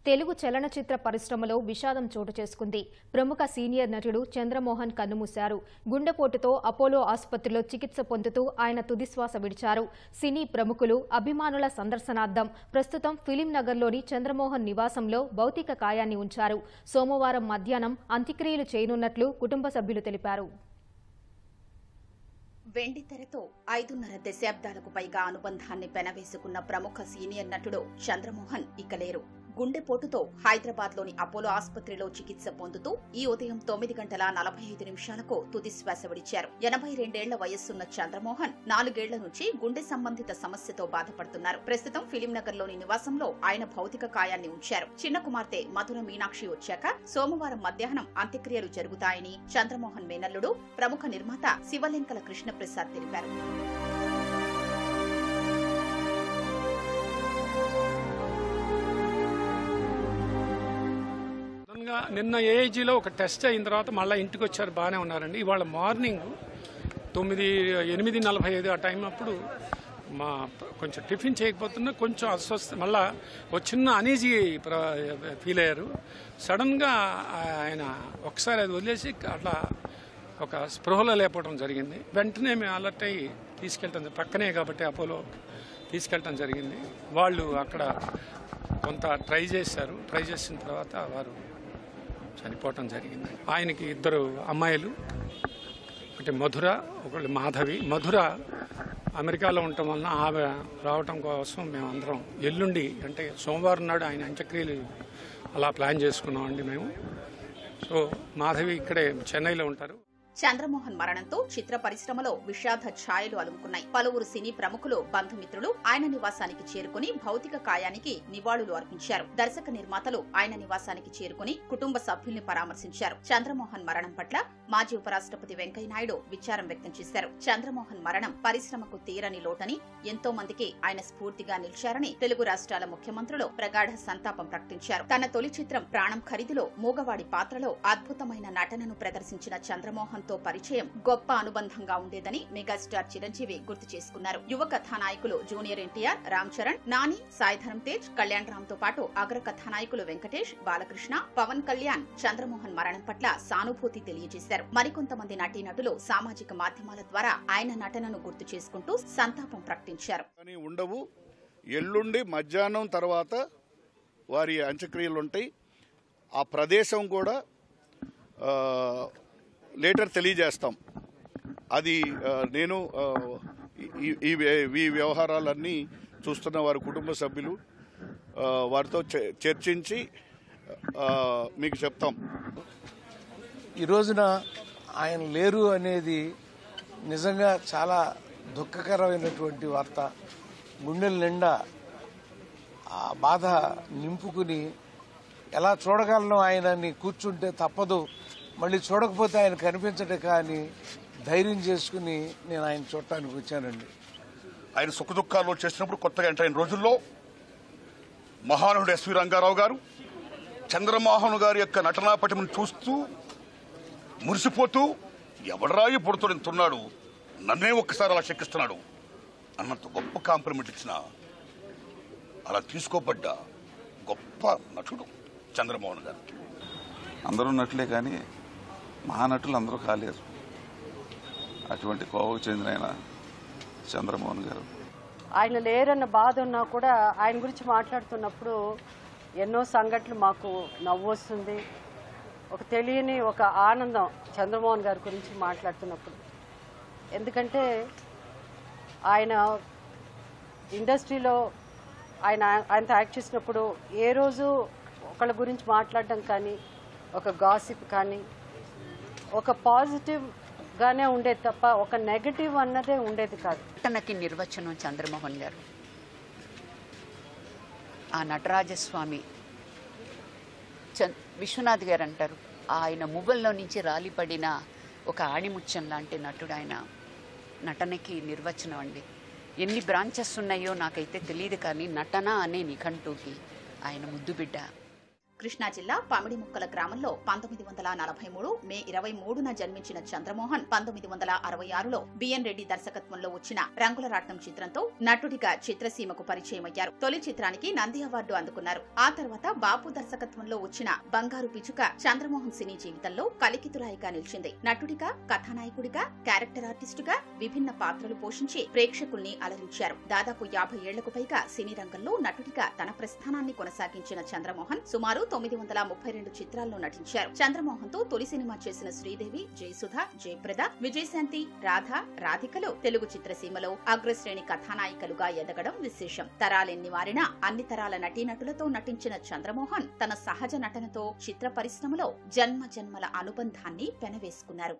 తెలుగు చలనచిత్ర పరిశ్రమలో విషాదం చోటు చేసుకుంది. ప్రముఖ సీనియర్ నటుడు చంద్రమోహన్ కన్నుమూశారు. గుండెపోటుతో అపోలో ఆసుపత్రిలో చికిత్స పొందుతూ ఆయన తుదిశ్వాస విడిచారు. సినీ ప్రముఖులు, అభిమానుల సందర్శనార్థం ప్రస్తుతం ఫిలిం నగర్లోని చంద్రమోహన్ నివాసంలో భౌతిక కాయాన్ని ఉంచారు. సోమవారం మధ్యాహ్నం అంత్యక్రియలు చేయనున్నట్లు కుటుంబ సభ్యులు తెలిపారు. వెండితెరతో 5.5 దశాబ్దాలకు పైగా అనుబంధాన్ని పెనవేసుకున్న ప్రముఖ సీనియర్ నటుడు చంద్రమోహన్ ఇక లేరు. గుండెపోటుతో హైదరాబాద్లోని అపోలో ఆసుపత్రిలో చికిత్స పొందుతూ ఈ ఉదయం 9:45 తుదిశ్వాస విడిచారు. 82 ఏళ్ల వయస్సున్న చంద్రమోహన్ 4 ఏళ్ల నుంచి గుండె సంబంధిత సమస్యతో బాధపడుతున్నారు. ప్రస్తుతం ఫిలిం నగర్లోని నివాసంలో ఆయన భౌతిక కాయాన్ని ఉంచారు. చిన్న కుమార్తె మధుర మీనాక్షి వచ్చాక సోమవారం మధ్యాహ్నం అంత్యక్రియలు జరుగుతాయని చంద్రమోహన్ మేనల్లుడు, ప్రముఖ నిర్మాత శివలెంకల కృష్ణప్రసాద్ తెలిపారు. నిన్న ఏఐజీలో ఒక టెస్ట్ అయిన తర్వాత మళ్ళీ ఇంటికి వచ్చారు, బాగానే ఉన్నారండి. ఇవాళ మార్నింగ్ 8:45 ఆ టైం అప్పుడు కొంచెం టిఫిన్ చేయకపోతున్నా కొంచెం అస్వస్థ, మళ్ళా ఒక చిన్న అనీజీ ఫీల్ అయ్యారు. సడన్గా ఆయన ఒకసారి అది వదిలేసి అట్లా ఒక స్పృహలో లేకపోవడం జరిగింది. వెంటనే మేము అలర్ట్ అయ్యి తీసుకెళ్ళటం, పక్కనే కాబట్టి అపోలో తీసుకెళ్ళటం జరిగింది. వాళ్ళు అక్కడ కొంత ట్రై చేశారు. ట్రై చేసిన తర్వాత వారు చనిపోవటం జరిగింది. ఆయనకి 2 అమ్మాయిలు, ఒకటి మధుర, ఒకటి మాధవి. మధుర అమెరికాలో ఉండటం వలన ఆమె రావటం కోసం మేమందరం ఎల్లుండి అంటే సోమవారం నాడు ఆయన అంత్యక్రియలు అలా ప్లాన్ చేసుకున్నామండి మేము. సో మాధవి ఇక్కడే చెన్నైలో ఉంటారు. చంద్రమోహన్ మరణంతో చిత్ర పరిశ్రమలో విషాద ఛాయలు అలుముకున్నాయి. పలువురు సినీ ప్రముఖులు, బంధుమిత్రులు ఆయన నివాసానికి చేరుకుని భౌతిక కాయానికి నివాళులు అర్పించారు. దర్శక నిర్మాతలు ఆయన నివాసానికి చేరుకుని కుటుంబ సభ్యుల్ని పరామర్శించారు. చంద్రమోహన్ మరణం పట్ల మాజీ ఉపరాష్ట్రపతి వెంకయ్యనాయుడు విచారం వ్యక్తం చేశారు. చంద్రమోహన్ మరణం పరిశ్రమకు తీరని లోటని, ఎంతో మందికి ఆయన స్ఫూర్తిగా నిలిచారని తెలుగు రాష్ట్రాల ముఖ్యమంత్రులు ప్రగాఢ సంతాపం ప్రకటించారు. తన తొలి చిత్రం ప్రాణం ఖరీదులో మూగవాడి పాత్రలో అద్భుతమైన నటనను ప్రదర్శించిన చంద్రమోహన్ తో పరిచయం గొప్ప అనుబంధంగా ఉండేదని మెగాస్టార్ చిరంజీవి గుర్తు చేసుకున్నారు. యువ కథానాయకులు జూనియర్ ఎన్టీఆర్, రామ్ చరణ్, నాని, సాయిధరం తేజ్, కళ్యాణ్ రామ్ తో పాటు అగ్ర కథానాయకులు వెంకటేష్, బాలకృష్ణ, పవన్ కళ్యాణ్ చంద్రమోహన్ మరణం పట్ల సానుభూతి తెలియజేశారు. మరికొంతమంది నటీనటులు సామాజిక మాధ్యమాల ద్వారా ఆయన నటనను గుర్తు చేసుకుంటూ సంతాపం ప్రకటించారు. ఉండవు, ఎల్లుండి మధ్యాహ్నం తర్వాత వారి అంత్యక్రియలుంటాయి. ఆ ప్రదేశం కూడా లేటర్ తెలియజేస్తాం. అది నేను ఈ వ్యవహారాలన్నీ చూస్తున్న వారి కుటుంబ సభ్యులు వారితో చర్చించి మీకు చెప్తాం. ఈ రోజున ఆయన లేరు అనేది నిజంగా చాలా దుఃఖకరమైనటువంటి వార్త. గుండెల నిండా ఆ బాధ నింపుకుని ఎలా చూడగలను, ఆయనని కూర్చుంటే తప్పదు, మళ్ళీ చూడకపోతే ఆయన కనిపించడే కానీ ధైర్యం చేసుకుని నేను ఆయన చూడటానికి వచ్చానండి. ఆయన సుఖదుఖాల్లో చేసినప్పుడు కొత్తగా ఎంటర్ అయిన రోజుల్లో మహానుడు ఎస్వి రంగారావు గారు చంద్రమోహన్ గారి యొక్క నటనా పటిమను చూస్తూ మురిసిపోతూ ఎవడరాయి పుడుతున్నాడు, నన్నే ఒక్కసారి అలా చెక్కిస్తున్నాడు అన్నంత గొప్ప కాంప్లిమెంట్ ఇచ్చిన, అలా తీసుకోబడ్డ గొప్ప నటుడు చంద్రమోహన్ గారు. అందరూ నటులే కానీ మహానటులు అందరూ కాలేరు. అటువంటి కోవకు చెందిన ఆయన చంద్రమోహన్ గారు. ఆయన లేరన్న బాధ ఉన్నా కూడా ఆయన గురించి మాట్లాడుతున్నప్పుడు ఎన్నో సంఘటనలు మాకు నవ్వు వస్తుంది. ఒక తెలియని ఒక ఆనందం చంద్రమోహన్ గారి గురించి మాట్లాడుతున్నప్పుడు. ఎందుకంటే ఆయన ఇండస్ట్రీలో ఆయనతో యాక్ట్ చేసినప్పుడు ఏ రోజు ఒకళ్ళ గురించి మాట్లాడడం కానీ, ఒక గాసిప్ కానీ, ఒక పాజిటివ్గానే ఉండేది తప్ప ఒక నెగటివ్ అన్నదే ఉండేది కాదు. నటనకి నిర్వచనం చంద్రమోహన్ గారు. ఆ నటరాజస్వామి విశ్వనాథ్ గారు అంటారు, ఆయన మువ్వల్లో నుంచి రాలిపడిన ఒక ఆణిముత్యం లాంటి నటుడు ఆయన. నటనకి నిర్వచనం అండి. ఎన్ని బ్రాంచెస్ ఉన్నాయో నాకైతే తెలియదు కానీ నటన అనే నిఘంటుకి ఆయన ముద్దుబిడ్డ. కృష్ణా జిల్లా పమిడిముక్కల గ్రామంలో 1943 మే 23న జన్మించిన చంద్రమోహన్ 1966లో బిఎన్ రెడ్డి దర్శకత్వంలో వచ్చిన రంగుల రాట్నం చిత్రంతో నటుడిగా చిత్రసీమకు పరిచయమయ్యారు. తొలి చిత్రానికి నంది అవార్డు అందుకున్నారు. ఆ తర్వాత బాపు దర్శకత్వంలో వచ్చిన బంగారు పిచుక చంద్రమోహన్ సినీ జీవితంలో కలికితురాయిగా నిలిచింది. నటుడిగా, కథానాయకుడిగా, క్యారెక్టర్ ఆర్టిస్టుగా విభిన్న పాత్రలు పోషించి ప్రేక్షకుల్ని అలరించారు. దాదాపు 50 ఏళ్లకు పైగా సినీ రంగంలో నటుడిగా తన ప్రస్థానాన్ని కొనసాగించిన చంద్రమోహన్ సుమారు 932 చిత్రాల్లో నటించారు. చంద్రమోహన్ తో తొలి సినిమా చేసిన శ్రీదేవి, జయసుధ, జయప్రద, విజయశాంతి, రాధ, రాధికలు తెలుగు చిత్రసీమలో అగ్రశ్రేణి కథానాయికలుగా ఎదగడం విశేషం. తరాలెన్ని మారినా అన్ని తరాల నటీనటులతో నటించిన చంద్రమోహన్ తన సహజ నటనతో చిత్ర పరిశ్రమలో జన్మ జన్మల అనుబంధాన్ని పెనవేసుకున్నారు.